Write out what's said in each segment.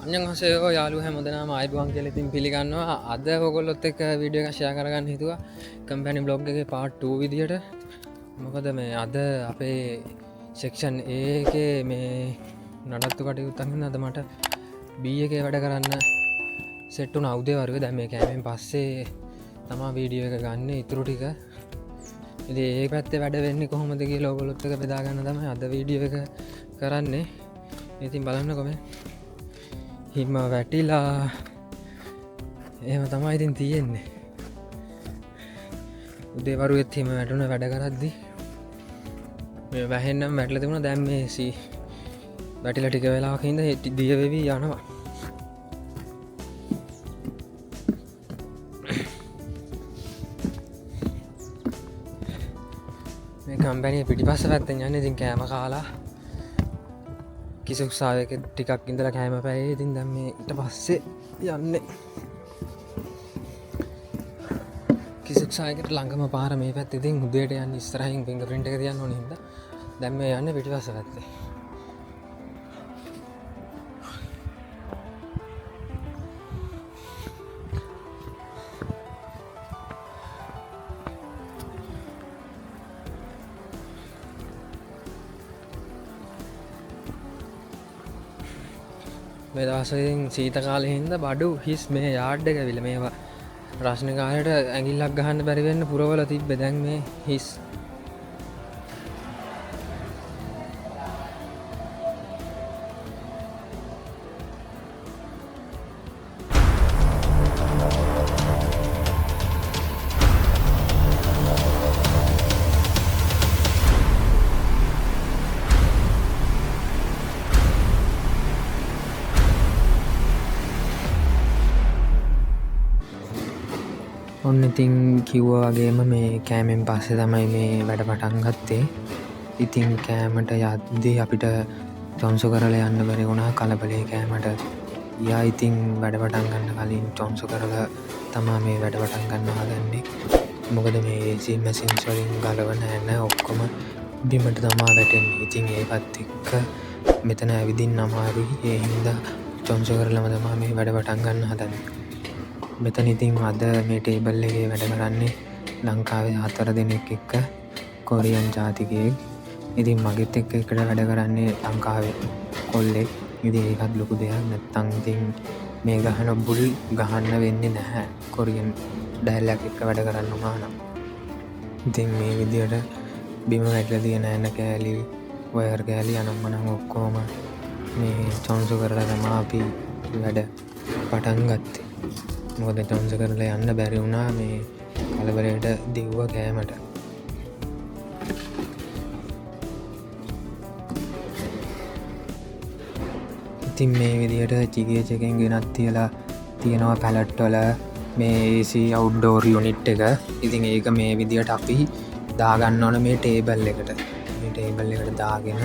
අන්‍යහසයෝ යාලු හැමදනම අයිබුවන් කෙලෙතින් පිළිගන්නවා අද ඔගොල්ලොත් එක වීඩියෝ එක ෂයා කරගන්න හිතුවා කම්පැනි බ්ලොග් එක පාට් 2 විදිහට මොකද මේ අද අපේ සෙක්ෂන් ඒක මේ නඩත්තු කටයුත්තන්න අද මට බී එක වැඩ කරන්න සෙට්ටු නෞදය වර්ග දැම මේ කෑමෙන් පස්සේ තමා වීඩියෝ එක ගන්න ඉතුරු ටික ඒ පැත්තේ වැඩ වෙන්නේ කොහොමදගේ ලෝගොලොත්තක බෙදාගන්න තම අද වීඩියෝ එක කරන්නේ ඉතින් බලන්න කොම හිම වැටිලා එහෙම තමයි ඉතින් තියෙන්නේ උදේවරුත් හිම වැටුන වැඩ කරද්දි මේ වැහෙන්නම් වැටල තිබුණ දැම් මේසි වැටිල ටික වෙලාකින්ද හිටි දියවෙවී යනවා මේ කම්පැනිය පිටිපස්ස පැත්තෙන් යන්න ඉතින් කෑම කාලා කිසුක්සායක ටිකක් ඉඳලා කෑම පැයේ ඉතින් දැම් මේ ඊට පස්සේ යන්න කිසුක්සායකට ළඟම පාර මේ පැත් ඉතින් උදේට යන්න ඉස්තරහින් පිංග ප්‍රින්ට් එක තියන්න ඕන හින්දා දැන් මේ යන්නේ පිටිපස්ස පැත්තේ මේ දවසෙන් සීත කාලේ හින්දා බඩු හිස් මේ යාඩ් එක ඇවිල්ලා මේවා රස්නකාරයට ඇඟිල්ලක් ගහන්න බැරි වෙන්න පුරවල තිබ්බේ දැන් මේ හිස් ඔන්න ඉතින් කිව්ව වගේම මේ කෑමෙන් පස්සේ තමයි මේ වැඩ පටන් ගත්තේ ඉතින් කෑමට යද්දී අපිට චොන්සු කරලා යන්න බැරි වුණා කලබලේ කෑමට යා ඉතින් වැඩ පටන් ගන්න කලින් චොන්සු කරලා තමා මේ වැඩ පටන් ගන්න හදන්නේ මොකද මේ AC මැෂින්ස් වලින් ගලවන නැන ඔක්කොම බිමට තමා වැටෙන්නේ ඉතින් ඒකත් එක්ක මෙතන ඇවිදින්න අමාරුයි ඒ හින්දා චොන්සු කරලම තමා මේ වැඩ පටන් ගන්න හදන්නේ මෙතන ඉතින් අද මේ ටේබල් එකේ වැඩ කරන්නේ ලංකාවේ 4 දෙනෙක් එක්ක කොරියන් ජාතිකයෙක්. ඉතින් මගෙත් එක්ක එකට වැඩ කරන්නේ ලංකාවේ කොල්ලෙක්. ඉතින් ඒකත් ලොකු දෙයක්. නැත්තම් ඉතින් මේ ගහන බුල් ගහන්න වෙන්නේ නැහැ. කොරියන් ඩයලොග් එක්ක වැඩ කරන්න උනා නම්. ඉතින් මේ විදියට බිම වැටලා තියෙන ඇන කෑලි, වයර් කෑලි අනම්මනම් ඔක්කොම මේ චොන්සු කරලා තමයි අපි වැඩ පටන් ගත්තේ. මොකද චොන්සු කරලා යන්න බැරි වුණා මේ කලබලයට දිව්ව කෑමට. ඉතින් මේ විදියට GH එකෙන් ගෙනත් තියලා තියෙනවා පැලට් වල මේ AC අවුට්ඩෝර් යුනිට් එක. ඉතින් ඒක මේ විදියට අපි දාගන්න ඕන මේ ටේබල් එකට. මේ ටේබල් එකට දාගෙන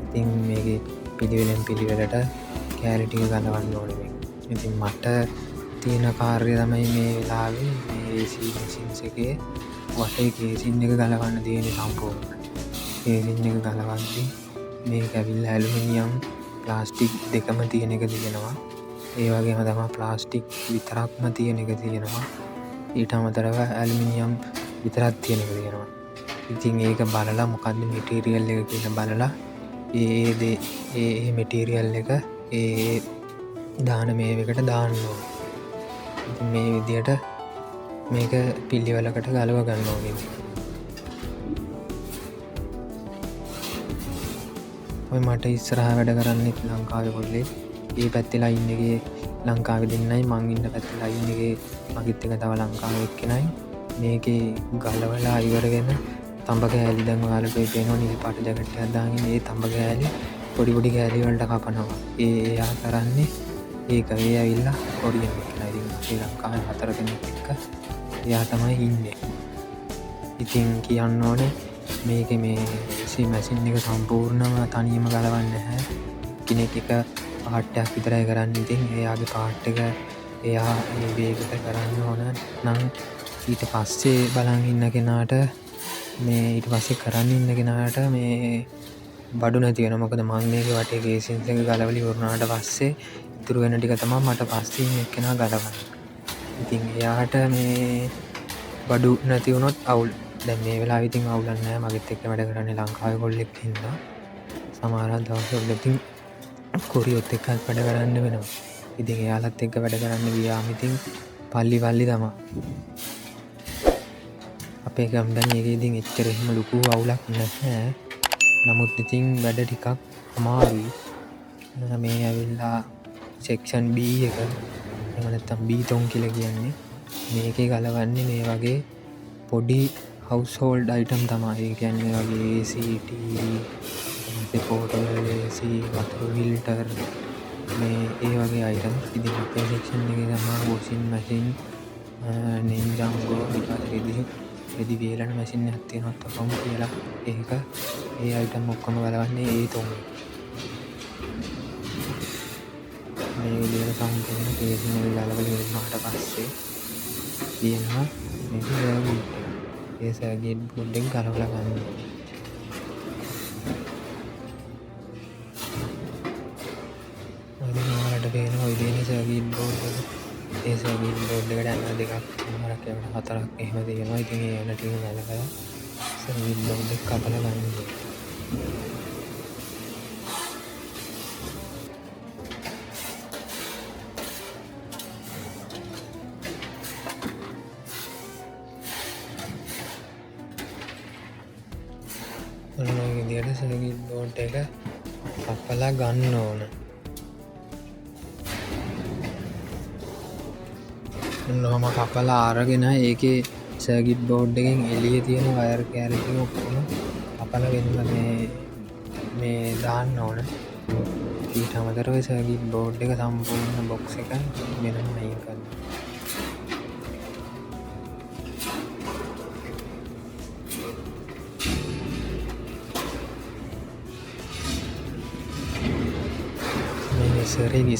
ඉතින් මේකේ පිළිවෙලට කෑලි ටික ගලවන්න ඕනේ. ඉතින් මට තියෙන කාර්යය තමයි මේ වෙලාවේ මේ AC මැෂින්ස් එකේ වටේ කේසින් එක ගලවන්න තියෙන සම්පූර්ණ. කේසින් එක ගලවද්දි මේක ඇවිල්ලා ඇලුමිනියම් ප්ලාස්ටික් දෙකම තියෙන එක තියෙනවා. ඒ වගේම තමයි ප්ලාස්ටික් විතරක්ම තියෙන එක තියෙනවා. ඊට අමතරව ඇලුමිනියම් විතරක් තියෙන එක තියෙනවා. ඉතින් ඒක බලලා මොකද්ද මැටීරියල් එක කියලා බලලා ඒ මැටීරියල් එක ඒ දාන මේවකට දාන්න ඕනේ. මේ විදියට මේක පිළිවෙලකට ගලව ගන්න ඕනේ. ඔය මට ඉස්සරහා වැඩ කරන්නෙත් ලංකාවේ කොල්ලේ. ඒ පැත්තේ ලයින් එකේ ලංකාවේ දෙන්නයි මං ඉන්න පැත්තේ ලයින් එකේ මගිත් එක තව ලංකාවේ එක්කෙනයි. මේකේ ගලවලා ඉවරගෙන තඹ කෑලි දැන් ඔයාලට පේනවා නිල් පාට ජැකට් එකක් දාගෙන ඒ තඹ කෑලි පොඩි කෑලි වලට කපනවා. එයා කරන්නේ ඒක ඇවිල්ලා කොරියන් කියලා. ඉතින් ශ්‍රී ලංකාවේ 4 දෙනෙක් එක්ක එයා තමයි ඉන්නේ. ඉතින් කියන්න ඕනේ මේකේ මේ AC මැෂින් එක සම්පූර්ණව තනියම ගලවන්නේ නැහැ. කෙනෙක් එක පාර්ට් එකක් විතරයි කරන්නේ. ඉතින් එයාගේ පාර්ට් එක එයා මේ වේගයට කරන්න ඕන නම් ඊට පස්සේ බලන් ඉන්න කෙනාට මේ ඊට පස්සේ කරන්න ඉන්න කෙනාට මේ බඩු නැතිවෙන මොකද මංගේක වටේ කේසින්සක ගලවලි වරුණාට පස්සේ ඉතුරු වෙන ටික තමා මට පස්සේ එක්කෙන ගලවන්න. ඉතින් එයාට මේ බඩු නැතිවුණොත් අවුල් දැ මේ වෙලා විතින් අවුලන්න මගත් එක්ක වැඩ කරන්න ලංකාව කොල්ලෙක් හිද සමාරත් දවසලතින් කොරියොත් එක්කත් වැඩ කරන්න වෙනවා. ඉතින් එයාලත් එක්ක වැඩ කරන්න ගියාමිතින් පල්ලි තමා අපේ ගම්ඩන් ඒකේදින් එච්චරෙහිම ලොකු අවුලක් නැහැ. නමුත් ඉතින් වැඩ ටිකක් අමාරුයි. මේ ඇවිල්ලා සෙක්ෂන් B එක එමනත්තම් බීතොන් කියල කියන්නේ මේක ගලවන්නේ මේ වගේ පොඩි හවස්හෝල්ඩ් අයිටම් තමයි ගැන්නේ වගේ පෝටලසි වතුරු විල්ටර් මේ ඒ වගේ අයිටම් ඉදි අපේ සෙක්ෂන් එක තමා බෝසින් මසින් නෙන්ජංගෝ රෙදි වේලන මැසින් ඇත්තේ නොත් කොම කියලා ඒක ඒ අයිටම් ඔක්කොම ගලවන්නේ ඒ තොම මේ විදියට සම්පූර්ණ කේසිනල් ගලවල ඉරුණාට පස්සේ තියෙනවා ඒ සෑගේට් බොඩ්ඩෙන් ගලවල ගන්න. මාලට පේන ඔයිදන සෑගීට් බෝඩ් ඒ සෑගීට් බෝඩ් එකට ඇන්න දෙකක් මරක්කට හතරක් එහෙම තියෙනවා. ඉතින් ඒනට ගලකලා සෑගීට් බෝඩ් එක කපල ගන්න. විදියට සැගීට් බෝඩ් එක කපලා ගන්න ඕන. නොහම කපලා අරගෙන ඒකේ සර්කිට් බෝඩ් එකෙන් එළිය තියෙන වයර් කෑල්ල ඔක්කොම කපලා වෙනම මේ දාන්න ඕන. ඊට අමතරව සර්කිට් බෝඩ් එක සම්පූර්ණ බොක්ස් එක වෙනම අයින් කරන්න.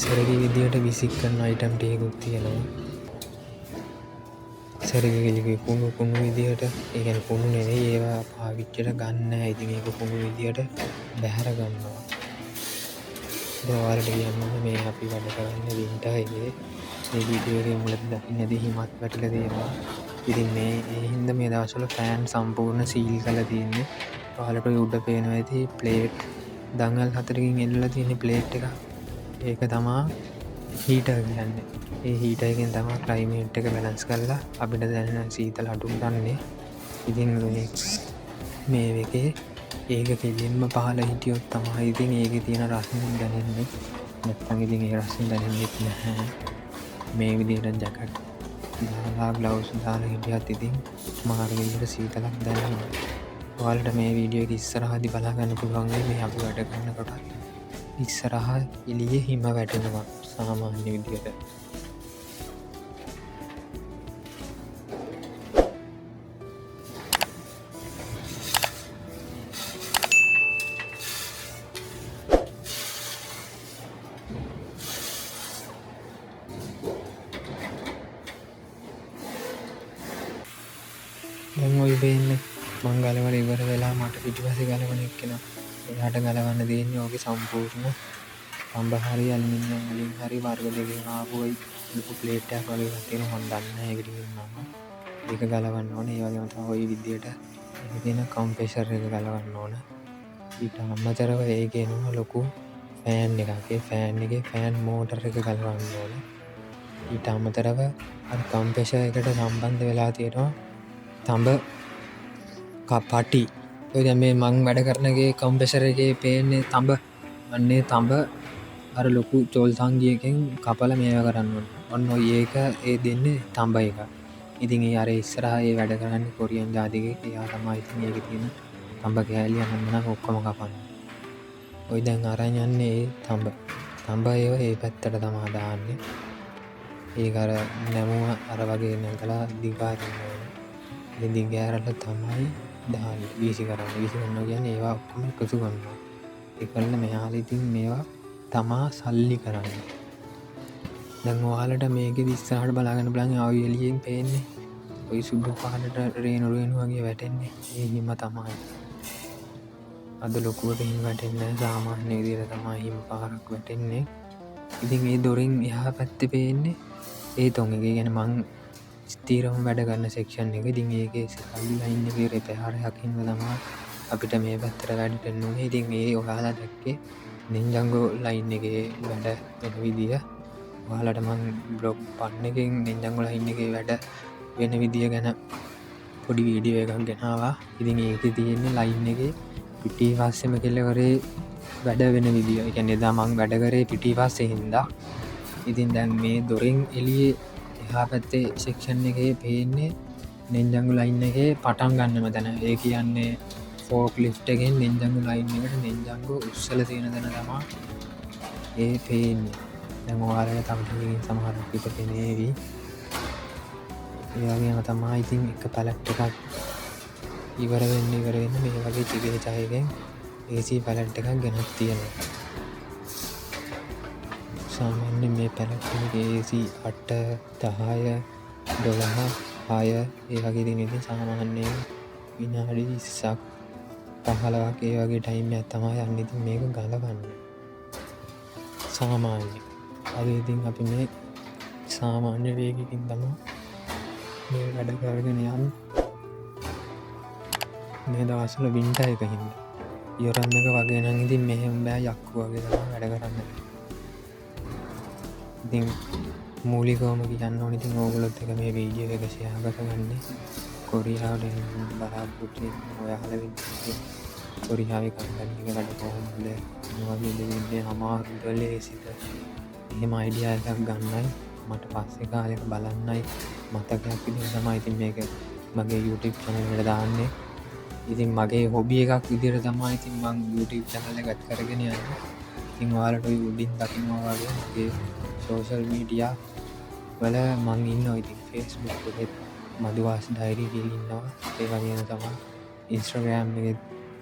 සරගේ විදියට විසික් කරන අයිටම් ටිකකුත් තියෙනවා. සරගලිගේ කුණු විදිහට ඒගැන කුණු නෙවෙයි ඒවා පාවිච්චට ගන්න. ඉතින් ඒක කුණු විදියට බැහැර ගන්නවා. දවාලට කියන්න මේ අපි වැඩ කරන්න වින්ටහයේ ඒ විඩියෝගේ මුලද දකින්නද හිමත් වැටල දේවා. ඉතින් මේ එහින්ද මේ දවසල ෆෑන් සම්පූර්ණ සීල් කල තියන්නේ. පහලට උඩ පේනවා ඇති ප්ලේට් දඟල් හතරකින් එල්ල තියෙන ප්ලේට් එක. ඒක තමා හීට කියන්න. ඒ හීටයකෙන් තමා ක්ලයිමේට් එක බැලන්ස් කරලා අපිට දැනෙන සීතල අඩුම් ගන්නේ. ඉතින් මේ එකේ ඒක කෙලින්ම පහල හිටියොත් තමා ඉතින් ඒක තියෙන රස්න දැනෙන්නේ. නැත්තම් ඉතින් ඒ රස්න දැනෙන්නෙත් නැහැ. මේ විදිහට ජැකට් දාලා ග්ලව්ස් දාලා හිටියත් ඉතින් මාර විදිහට සීතලක් දැනෙනවා. ඔයාලට මේ වීඩියෝ එක ඉස්සරහදී බලා ගන්න පුළුවන් මේ අපි වැඩ කරනකොට ඉස්සරහ එළියේ හිම වැටෙනවා සාමාන්‍ය විදිහට. දැන් ඔය වෙන්නේ මංගලවල ඉවර වෙලා මට පිටිපස්සේ ගලවන එක්කෙනා එයාට ගලවන්න දෙන්නේ ඕකේ සම්පූර්ණ පම්බ හරි ඇලුමිනියම් වලින් හරි වර්ග දෙකකින් ආපු ලොකු ප්ලේට් එකක් වගේ එකක් තියෙනවා. මම දන්නේ නැහැ ඒකට කියනවා. ඒක ගලවන්න ඕනේ. ඒ වගේම තමයි ওই විදියට ඒකේ තියෙන කම්ප්‍රෙසර් එක ගලවන්න ඕන. ඊට අමතරව ඒකේ එනවා ලොකු ෆෑන් එකක්. ඒ ෆෑන් එකේ ෆෑන් මෝටර් එක ගලවන්න ඕන. ඊට අමතරව අර කම්ප්‍රෙසර් එකට සම්බන්ධ වෙලා තියෙනවා තඹ කපටි. ඔය දැන් මේ මං වැඩ කරනගේ කම්ප්‍රෙසර් එකේ පේන්නේ තඹ. අන්නේ තඹ අර ලොකු චෝල් සංගියකින් කපලා මේවා කරන්න ඕන. ඔන්න ඔය ඒක ඒ දෙන්නේ තඹ එක. ඉතින් ඒ අර ඉස්සරහා ඒ වැඩ කරන්නේ කොරියන් ජාතිකයෙක්. එයා තමයි ඉතින් ඒකේ තියෙන තඹ කෑලි අනම්මනම් ඔක්කොම කපන්නේ. ඔය දැන් අරන් යන්නේ ඒ තඹ. තඹ ඒව ඒ පැත්තට තමයි දාන්නේ. ඒක අර නැමුව අර වගේ නැගලා දිගාරින්න ඕන. ඒ දිගෑරලා තමයි දාන්නේ. වීසි කරන්නේ. වීසි කරනවා කියන්නේ ඒවා ඔක්කොම එකතු කරනවා. ඒකල්ල මෙයාලා ඉතින් මේවා තමා සල්ලි කරන්නේ. දැන් ඔයාලට මේකෙ ඉස්සරහට බලාගන්න බලන්න ආයෙ එළියෙන් පේන්නේ ওই සුදු පාටට රේණු වගේ වැටෙන්නේ. ඒ හිම තමයි. අද ලොකුවට හිම වැටෙන්න සාමාන්‍ය විදිහට තමයි හිම පාරක් වැටෙන්නේ. ඉතින් ඒ දොරින් එහා පැත්තේ පේන්නේ ඒ තොන් එක. ගැන මං ස්තීරම වැඩ ගන්න සෙක්ෂන් එක. ඉතින් ඒකේ සල්ලි ලයින් එකේ රෙපෙහාරයක් හින්දා තමයි අපිට මේ පැත්තට වැඩට එන්න උනේ. ඉතින් ඒ ඔයාලා දැක්කේ නින්ජන්ගෝ ලයින් එකේ වැඩ වෙන විදිය. ඔයාලට මං බ්ලොග් පන්න එකෙන් නින්ජන්ගෝ ලයින් එකේ වැඩ වෙන විදිය ගැන පොඩි වීඩියෝ එකක් ගෙනවා. ඉතින් ඒකේ තියෙන්නේ ලයින් එකේ පිටිපස්සෙම කෙළවරේ වැඩ වෙන විදිය. ඒ කියන්නේ එදා මං වැඩ කරේ පිටිපස්සේ හින්දා. ඉතින් දැන් මේ දොරෙන් එළියේ එහා පැත්තේ සෙක්ෂන් එකේ පේන්නේ නින්ජන්ගෝ ලයින් එකේ පටන් ගන්නම තැන. ඒ කියන්නේ ෆෝක් ලිෆ්ට් එකෙන් නින්ජන්ගෝ ලයින් එකට නින්ජන්ගෝ උස්සලා තියෙන තැන තමයි ඒ පේන්නේ. දැන් ඔයාලට තව ටිකකින් සමහරක් විතර පේනේවි. ඒ වගේම තමයි ඉතින් එක පැලට් එකක් ඉවර වෙන්න මේ වගේ චිකේචායකෙන් AC පැලට් එකක් ගෙනත් තියෙනවා. සාමාන්‍යයෙන් මේ පැලට් එකේ AC 8 10 12 6 ඒ වගේ දින ඉතින් සාමාන්‍යයෙන් විනාඩි 20ක් 15ක් ඒ වගේ ටයිම් එකක් තමයි යන්නේ. ඉතින් මේක ගලවන්න සාමාන්‍යයෙන් අද ඉතින් අපි මේ සාමාන්‍ය වේගකින් තමයි මේ වැඩ කරගෙන යන්නේ. මේ දවස්වල වින්ටර් එක හින්දා යොරම් එක වගේ නම් ඉතින් මෙහෙම බෑ යක්කු වගේ තමයි වැඩ කරන්න. ඉතින් මූලිකවම කියන්න ඕනේ ඉතින් ඕගොල්ලොත් එක මේ වීඩියෝ එක ෂෙයා කරගන්න. කොරියාවට බලාපොරොත්තු වෙන ඔයාලා වෙන්නේ කොරියාවේ කම්පැනි එකකට කොහොමද මොනවද දෙන්නේ අමාරුද ලේසිද එහෙම අයිඩියා එකක් ගන්නයි මට පස්සේ කාලෙක බලන්නයි මතකයක් විදිහට තමයි ඉතින් මේක මගේ YouTube channel එකට දාන්නේ. ඉතින් මගේ හොබි එකක් විදිහට තමයි ඉතින් මම YouTube channel එකත් කරගෙන යන්නේ. ඉතින් ඔයාලට ඔය උඩින් දකින්නවා වගේ මගේ social media වල මම ඉන්නවා. ඉතින් Facebook එකේ මදුවාස් ඩයරි කියලා ඉන්නවා. ඒ වගේම තමයි Instagram එකේ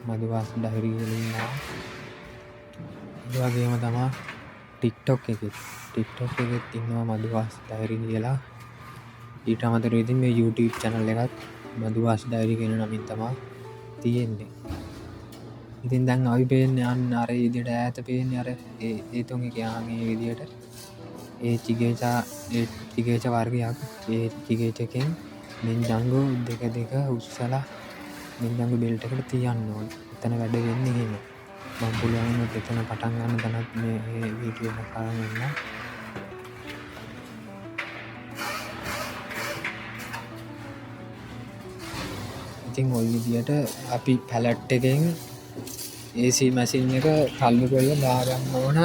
මදුවාස් ඩයරි කියලා ඉන්නවා. ඒ වගේම තමයි TikTok එකෙත් ඉන්නවා මදුවාස් ඩයරි කියලා. ඊට අමතරව ඉතින් මේ YouTube channel එකත් මදුවාස් ඩයරි කියන නමින් තමයි තියෙන්නේ. ඉතින් දැන් අපි පේන්නේ අන්න අර විදිහට ඈත පේන්නේ අර ඒ තුන් එක යාගේ විදිහට ඒ චිගේච වර්ගයක්. ඒ චිගේච එකෙන් නින්ජන්ගෝ දෙක උස්සලා නින්ජන්ගෝ බෙල්ට් එකට තියන්න ඕනේ. එතන වැඩ වෙන්නේ එහෙම. මම පුළුවන් වුණොත් එතන පටන් ගන්න තැනත් මේ වීඩියෝ එක කරන් ඉන්න. ඉතින් ওই විදිහට අපි පැලට් එකෙන් AC මැෂින් එක තල්ලු කරලා දාගන්න ඕන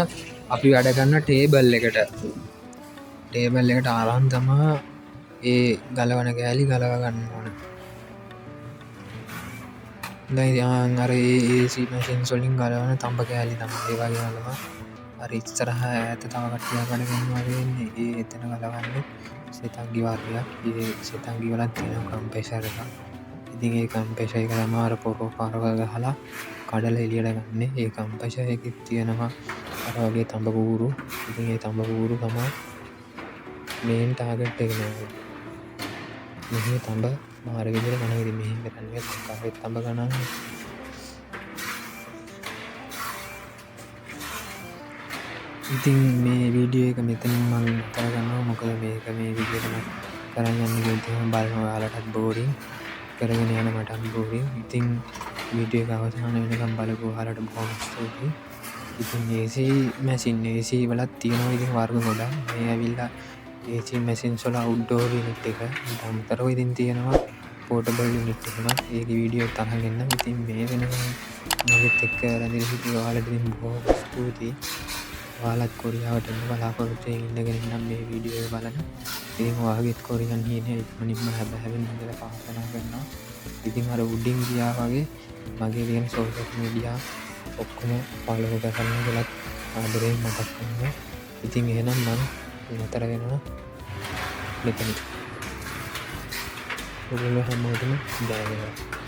අපි වැඩ කරන ටේබල් එකට. ටේබල් එකට අරන් තමයි ඒ ගලවන කෑලි ගලව ගන්න ඕන. දැන් අර AC මැෂින් වලින් ගලවන තඹ කෑලි තමයි ඒ වගේ ගලව. අර ඉස්සරහා ඈත තව කට්ටියක් වැඩ කරනවා වෙන්නේ. ඒ එතන ගලවන්නේ සෙතන්ගි වර්ගයක්. ඒ සෙතන්ගි වල තියෙන කම්ප්‍රෙසර් එකක්. ඉතින් ඒ කම්ප්‍රෙසර් එක තමයි අර පොරෝ පාරවල් ගහලා කඩලා එළියට ගන්න. ඒ කම්ප්‍රෙසර් එකේ තියෙනවා අර වගේ තඹ කූරු. ඉතින් ඒ තඹ කූරු තමයි මේන් ටාගට් එක නේ. මෙහි තඹ මාර විදිහට කන විදිහ මෙහි කරන්නේ සංකාරයේ තඹ ගණන්. ඉතින් මේ වීඩියෝ එක මෙතනින් මම නතර කරනවා. මොකද මේක මේ විදිහටම කරන් යන්න ගියොත් බලන ඔයාලටත් බෝරින් කරගෙන යන මටත් බෝරින්. ඉතින් වීඩියෝ එක අවසන් වෙනකම් බලපුව ඔයාලට බොහොම ස්තුතියි. ඉතින් AC මැෂින් AC වලත් තියෙනවා ඉතින් වර්ග ගොඩක්. මේ ඇවිල්ලා AC මැෂින්ස් වල අවුට්ඩෝර් යුනිට් එක ඊට අමතරව ඉතින් තියෙනවා පෝටබල් යුනිට් එකක්. ඒකේ වීඩියෝ එකක් අරන් එන්න. ඉතින් මේ වෙනකම් මගෙත් එක්ක රැඳිලා සිටි ඔයාලට ඉතින් බොහොම ස්තුතියි. ඔයාලත් කොරියාවට එන්න බලාපොරොත්තු වෙමින් ඉඳගෙන නම් මේ වීඩියෝ එක බලන්න. ඉතින් ඔයාගෙත් කොරියන් හීනේ ඉක්මනින්ම හැබැයි ඉඳලා පාසනා කරනවා. ඉතින් අර උඩින් ගියා වගේ මගේ තියෙන සෝෂල් මීඩියා ඔක්කොම ෆලෝ කරන්න කියලා ආදරයෙන් මතක් කරනවා. ඉතින් එහෙනම් මම නතර වෙනවා මෙතන. ඔයගොල්ලෝ හැමෝටම ජය වේවා.